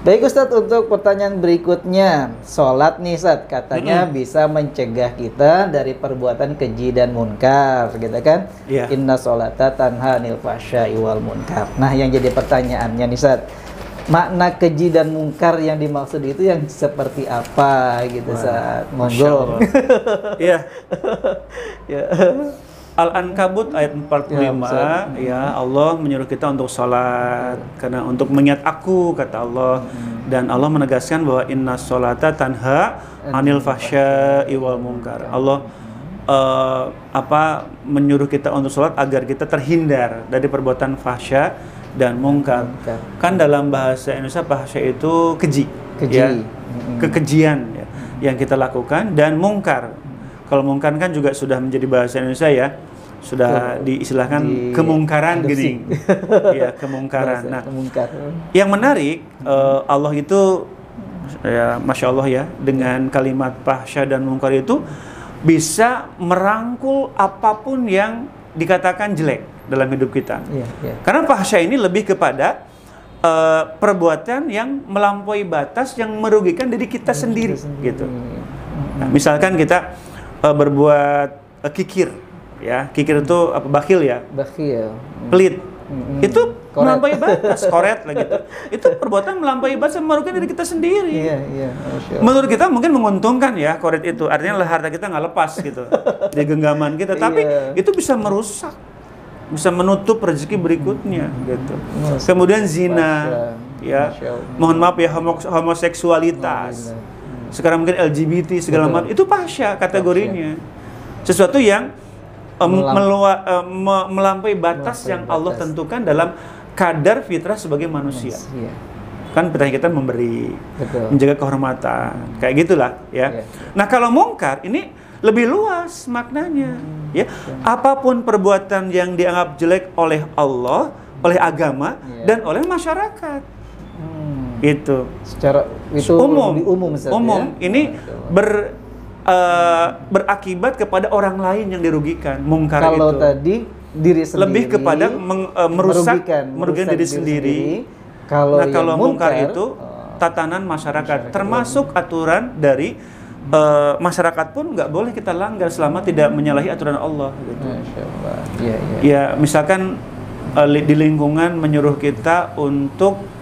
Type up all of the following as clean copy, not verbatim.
Baik Ustadz, untuk pertanyaan berikutnya, sholat nih Ustadz, katanya bisa mencegah kita dari perbuatan keji dan munkar, gitu kan? Iya. Inna sholata tanha anil fahsya'i wal munkar. Nah, yang jadi pertanyaannya nih Ustadz, makna keji dan munkar yang dimaksud itu yang seperti apa gitu Ustadz? Monggo. Iya. Ya. Al-Ankabut ayat 45, ya Allah menyuruh kita untuk sholat karena untuk mengingat aku, kata Allah. Dan Allah menegaskan bahwa inna sholata tanha anil fahsya'i wal munkar. Allah menyuruh kita untuk sholat agar kita terhindar dari perbuatan fahsya dan munkar. Kan dalam bahasa Indonesia fahsya itu keji. Ya, kekejian ya, yang kita lakukan, dan munkar. Kalau munkar kan juga sudah menjadi bahasa Indonesia ya, sudah diistilahkan kemungkaran gini. Ya, kemungkaran. Nah, yang menarik Allah itu ya, Masya Allah ya, dengan kalimat fahsya dan munkar itu bisa merangkul apapun yang dikatakan jelek dalam hidup kita. Karena fahsya ini lebih kepada perbuatan yang melampaui batas yang merugikan diri kita sendiri gitu. Nah, misalkan kita berbuat kikir, ya, kikir itu apa, bakhil ya, pelit, itu melampaui batas, koret lah gitu. Itu perbuatan melampaui batas, merugikan diri kita sendiri. Menurut kita mungkin menguntungkan ya koret itu, artinya harta kita nggak lepas gitu di genggaman kita, tapi itu bisa merusak, bisa menutup rezeki berikutnya gitu. Kemudian zina, ya, mohon maaf ya, homoseksualitas. Sekarang mungkin LGBT segala macam, itu fahsya kategorinya. Sesuatu yang melampaui batas yang Allah tentukan dalam kadar fitrah sebagai manusia. Kan fitrah kita memberi, menjaga kehormatan, kayak gitulah ya. Nah, kalau mungkar ini lebih luas maknanya, ya. Apapun perbuatan yang dianggap jelek oleh Allah, oleh agama, dan oleh masyarakat. Itu secara itu umum ya? Ini berakibat kepada orang lain yang dirugikan. Mungkar kalau itu tadi diri sendiri lebih kepada merugikan diri sendiri. Kalau mungkar itu tatanan masyarakat, termasuk aturan dari masyarakat pun nggak boleh kita langgar selama tidak menyalahi aturan Allah gitu. Ya, misalkan di lingkungan menyuruh kita untuk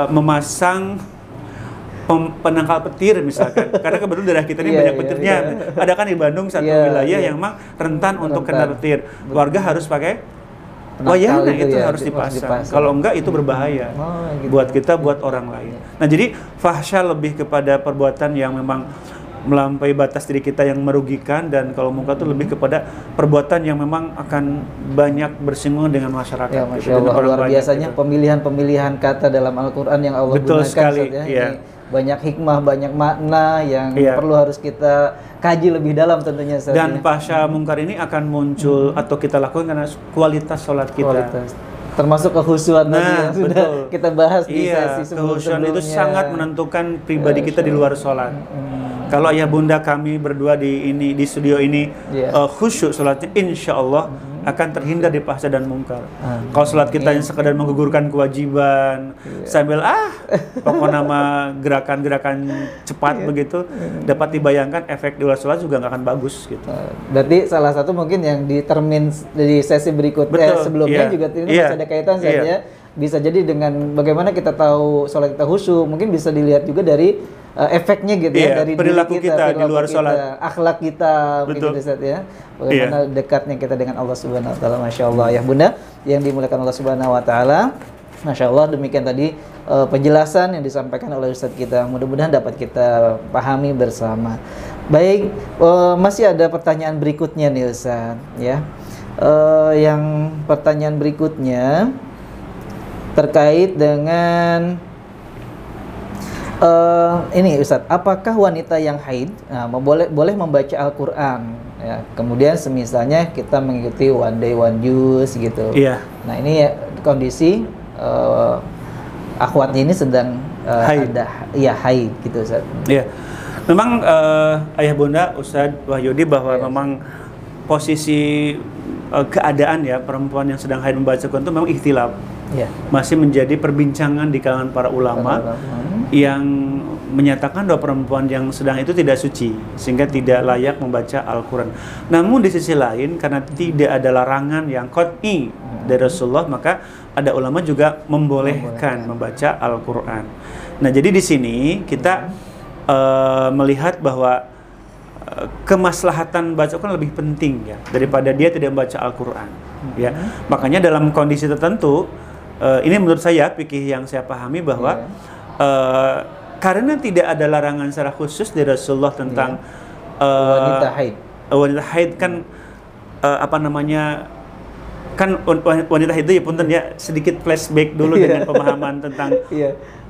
memasang penangkal petir misalkan, karena kebetulan daerah kita ini banyak petirnya. Ada kan di Bandung satu wilayah yang memang rentan untuk kena petir, warga harus pakai wayang, itu harus dipasang. Kalau enggak itu berbahaya buat kita, buat orang lain. Nah, jadi fahsya lebih kepada perbuatan yang memang melampaui batas diri kita yang merugikan, dan kalau munkar itu lebih kepada perbuatan yang memang akan banyak bersinggungan dengan masyarakat. Ya, Masya Allah, luar biasanya pemilihan-pemilihan kata dalam Al-Quran yang Allah gunakan. Sekali, ya. Banyak hikmah, banyak makna yang perlu harus kita kaji lebih dalam tentunya. Dan fahsya munkar ini akan muncul atau kita lakukan karena kualitas sholat kita. Termasuk kehusuan tadi yang sudah kita bahas di sesi sebelumnya. Kehusuan itu sangat menentukan pribadi kita di luar sholat. Kalau ayah bunda kami berdua di studio ini khusyuk sholatnya, insya Allah akan terhindar di fahsya dan munkar. Kalau sholat kita yang sekadar menggugurkan kewajiban sambil pokok nama gerakan-gerakan cepat begitu, dapat dibayangkan efek di luar sholat juga nggak akan bagus gitu. Berarti salah satu mungkin yang ditermin di sesi berikutnya sebelumnya juga ini masih ada kaitan saja. Bisa jadi dengan bagaimana kita tahu sholat kita khusyuk, mungkin bisa dilihat juga dari efeknya gitu ya, dari perilaku kita di luar sholat, akhlak kita, begitu Ustaz ya. Bagaimana dekatnya kita dengan Allah Subhanahu wa taala. Masya Allah ya Bunda yang dimuliakan Allah Subhanahu wa taala. Masya Allah, demikian tadi penjelasan yang disampaikan oleh Ustaz kita. Mudah-mudahan dapat kita pahami bersama. Baik, masih ada pertanyaan berikutnya nih Ustaz ya. Yang pertanyaan berikutnya terkait dengan ini Ustadz, apakah wanita yang haid boleh membaca Al-Quran? Ya, kemudian semisalnya kita mengikuti one day one juice gitu. Nah ini kondisi akhwatnya ini sedang haid. Haid gitu Ustadz. Memang ayah bunda Ustadz Wahyudi bahwa memang posisi keadaan ya perempuan yang sedang haid membaca Quran itu memang ikhtilaf. masih menjadi perbincangan di kalangan para ulama yang menyatakan bahwa perempuan yang sedang itu tidak suci sehingga tidak layak membaca Al-Quran. Namun di sisi lain karena tidak ada larangan yang qat'i dari Rasulullah, maka ada ulama juga membolehkan membaca Al-Quran. Nah, jadi di sini kita melihat bahwa kemaslahatan baca Al-Quran lebih penting ya daripada dia tidak membaca Al-Quran. Ya, makanya dalam kondisi tertentu, ini menurut saya fikih yang saya pahami bahwa karena tidak ada larangan secara khusus dari Rasulullah tentang wanita haid kan apa namanya, kan wanita haid itu ya punten ya, sedikit flashback dulu dengan pemahaman tentang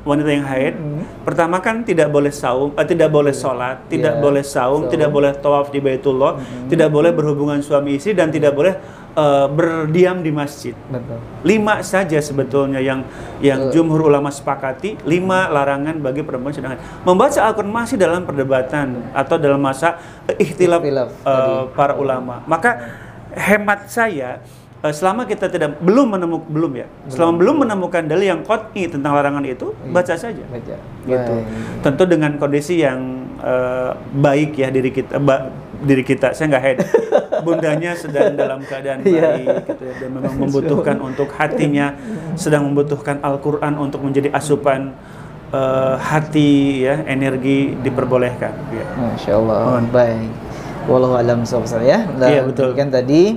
wanita yang haid. Pertama kan tidak boleh saum, tidak boleh sholat, tidak boleh saum, tidak boleh tawaf di Baitullah, tidak boleh berhubungan suami istri, dan tidak boleh berdiam di masjid. Betul. 5 saja sebetulnya yang jumhur ulama sepakati, 5 larangan bagi perempuan sedang haid. Membaca Al-Quran masih dalam perdebatan atau dalam masa ikhtilaf para ulama. Maka hemat saya, selama kita belum menemukan dalil yang qat'i tentang larangan itu, baca saja. Gitu. Tentu dengan kondisi yang baik ya, diri kita, saya nggak haid, bundanya sedang dalam keadaan baik gitu ya, dan memang membutuhkan untuk hatinya, sedang membutuhkan Al-Quran untuk menjadi asupan hati ya, energi, diperbolehkan ya. Masya Allah. Baik, wallahu a'lam bishawab ya. Iya, betul. Kan tadi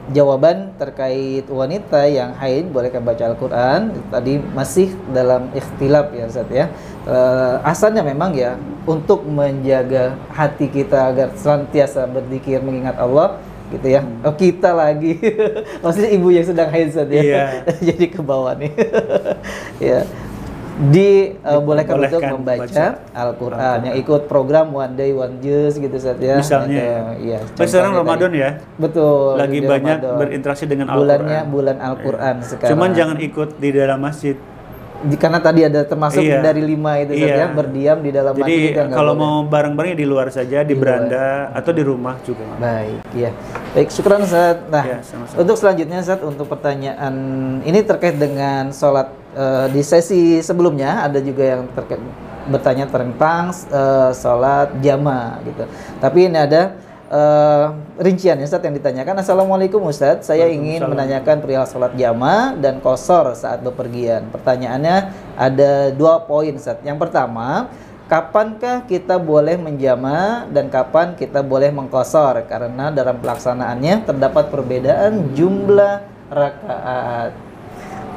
jawaban terkait wanita yang haid bolehkah baca Al-Quran, tadi masih dalam ikhtilaf ya Ustaz ya. Asalnya memang ya untuk menjaga hati kita agar senantiasa berzikir mengingat Allah gitu ya. Kita lagi maksudnya ibu yang sedang haid Ustaz ya. Jadi ke bawah nih. Ya. Bolehkan untuk membaca Al-Quran yang ikut program One Day One Juz gitu Ustaz ya. Misalnya sekarang Ramadan ya. Betul. Lagi banyak Ramadan, berinteraksi dengan Al-Quran. Bulannya bulan Al-Quran sekarang. Cuman jangan ikut di dalam masjid. Karena tadi ada termasuk dari 5 itu ya, berdiam di dalam masjid. Jadi kalau mau bareng-bareng di luar saja, di beranda atau di rumah juga. Baik, ya. Baik, syukran Ustaz. Nah, untuk selanjutnya Ustaz, untuk pertanyaan ini terkait dengan sholat di sesi sebelumnya ada juga yang bertanya tentang sholat jamaah gitu. Tapi ini ada rincian Ustaz yang ditanyakan. Assalamualaikum Ustaz, saya ingin menanyakan perihal sholat jamaah dan qashar saat bepergian. Pertanyaannya ada 2 poin Ustaz. Yang pertama, kapankah kita boleh menjamaah dan kapan kita boleh mengqashar? Karena dalam pelaksanaannya terdapat perbedaan jumlah rakaat.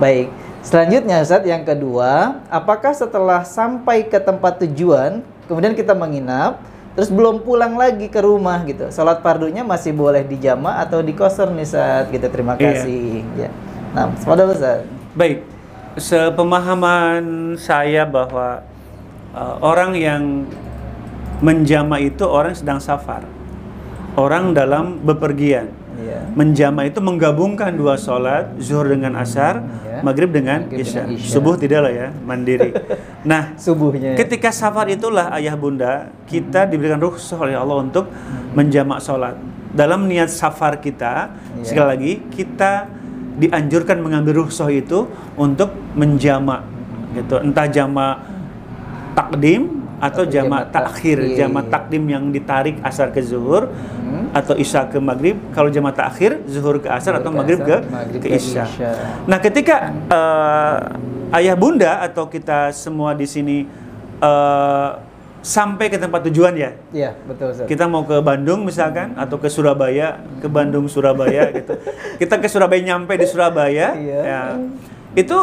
Baik, selanjutnya Ustaz, yang kedua, apakah setelah sampai ke tempat tujuan kemudian kita menginap terus belum pulang lagi ke rumah gitu, sholat fardunya masih boleh dijama atau diqashar nih Ustaz gitu. Terima kasih. Ya. Nah, padahal Ustaz. Baik, sepemahaman saya bahwa orang yang menjama itu orang sedang safar, orang dalam bepergian. Menjama itu menggabungkan 2 sholat, zuhur dengan asar, maghrib dengan isya. Subuh tidaklah ya, mandiri. Nah, subuhnya ketika safar itulah ayah bunda kita diberikan rukhsah oleh Allah untuk menjamak sholat. Dalam niat safar kita, sekali lagi kita dianjurkan mengambil rukhsah itu untuk menjamak gitu. Entah jamak takdim atau jamak takhir. Jamak takdim yang ditarik asar ke zuhur atau isya ke maghrib. Kalau jamak takhir, zuhur ke asar atau maghrib ke isya. Nah, ketika ayah bunda atau kita semua di sini sampai ke tempat tujuan ya. Iya, betul Ustaz. Kita mau ke Bandung misalkan atau ke Surabaya, ke Bandung Surabaya gitu. Kita ke Surabaya, nyampe di Surabaya, ya. Itu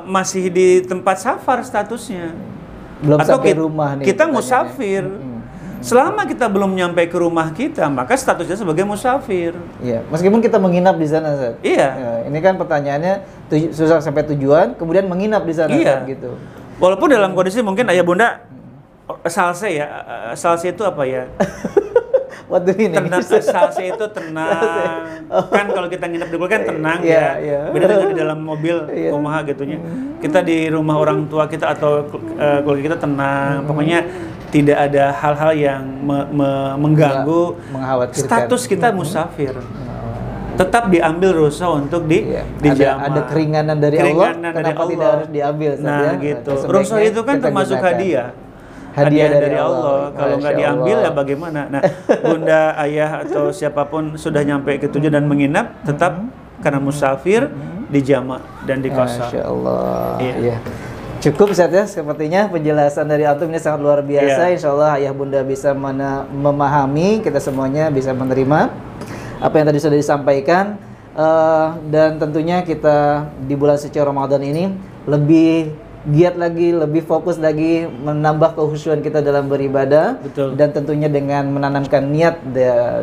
masih di tempat safar statusnya. Belum atau sampai rumah nih. Kita musafir. Selama kita belum nyampe ke rumah kita, maka statusnya sebagai musafir. Iya, meskipun kita menginap di sana, Ustaz. Iya. Ya, ini kan pertanyaannya susah sampai tujuan, kemudian menginap di sana, Ustaz, gitu. Walaupun dalam kondisi mungkin ayah bunda salse ya, salse itu apa ya? Waktu ini tenang, salse itu tenang. Kan kalau kita nginep di kan tenang ya. Beda dengan di dalam mobil, kumaha gitunya. Kita di rumah orang tua kita atau keluarga kita tenang. Pokoknya tidak ada hal-hal yang mengganggu status kita musafir. tetap diambil rukhsah untuk dijama. Ada keringanan dari Allah, kenapa tidak harus diambil? Nah, ya? gitu. Rukhsah itu kan termasuk hadiah. Hadiah dari Allah. Kalau nggak diambil ya bagaimana? Nah, bunda, ayah atau siapapun sudah nyampe ke tujuan dan menginap, tetap karena musafir dijama dan dikosor. Masya Allah. Iya. Cukup Ustaz ya, sepertinya penjelasan dari antum ini sangat luar biasa. Insya Allah ayah bunda bisa memahami, kita semuanya bisa menerima apa yang tadi sudah disampaikan, dan tentunya kita di bulan suci Ramadan ini lebih giat lagi, lebih fokus lagi menambah kehusyuan kita dalam beribadah. Betul. Dan tentunya dengan menanamkan niat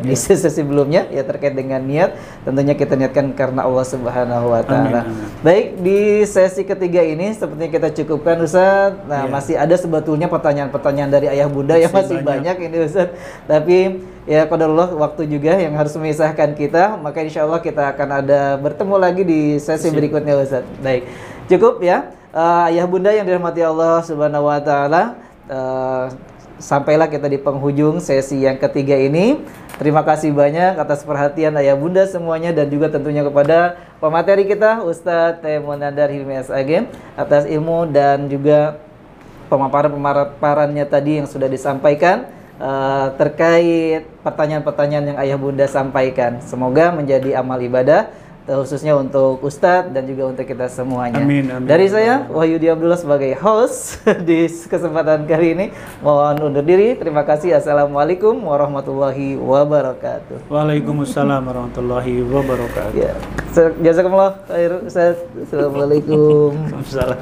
di sesi sebelumnya ya, terkait dengan niat tentunya kita niatkan karena Allah Subhanahu wa taala. Baik, di sesi ketiga ini sepertinya kita cukupkan Ustaz. Nah, masih ada sebetulnya pertanyaan-pertanyaan dari ayah bunda yang masih banyak ini Ustaz. Tapi ya qadarullah waktu juga yang harus memisahkan kita, maka insya Allah kita akan ada bertemu lagi di sesi berikutnya Ustaz. Baik, cukup ya. Ayah bunda yang dirahmati Allah Subhanahu wa taala, sampailah kita di penghujung sesi yang ketiga ini. Terima kasih banyak atas perhatian ayah bunda semuanya, dan juga tentunya kepada pemateri kita Ustadz Munandar Hilmi SAG atas ilmu dan juga pemaparan-pemaparannya tadi yang sudah disampaikan terkait pertanyaan-pertanyaan yang ayah bunda sampaikan. Semoga menjadi amal ibadah khususnya untuk Ustadz dan juga untuk kita semuanya. Amin, amin. Dari saya Wahyudi Abdullah sebagai host di kesempatan kali ini mohon undur diri. Terima kasih. Assalamualaikum warahmatullahi wabarakatuh. Waalaikumsalam warahmatullahi wabarakatuh. Ya. Jazakumullah khair Ustaz. Assalamualaikum. Waalaikumsalam.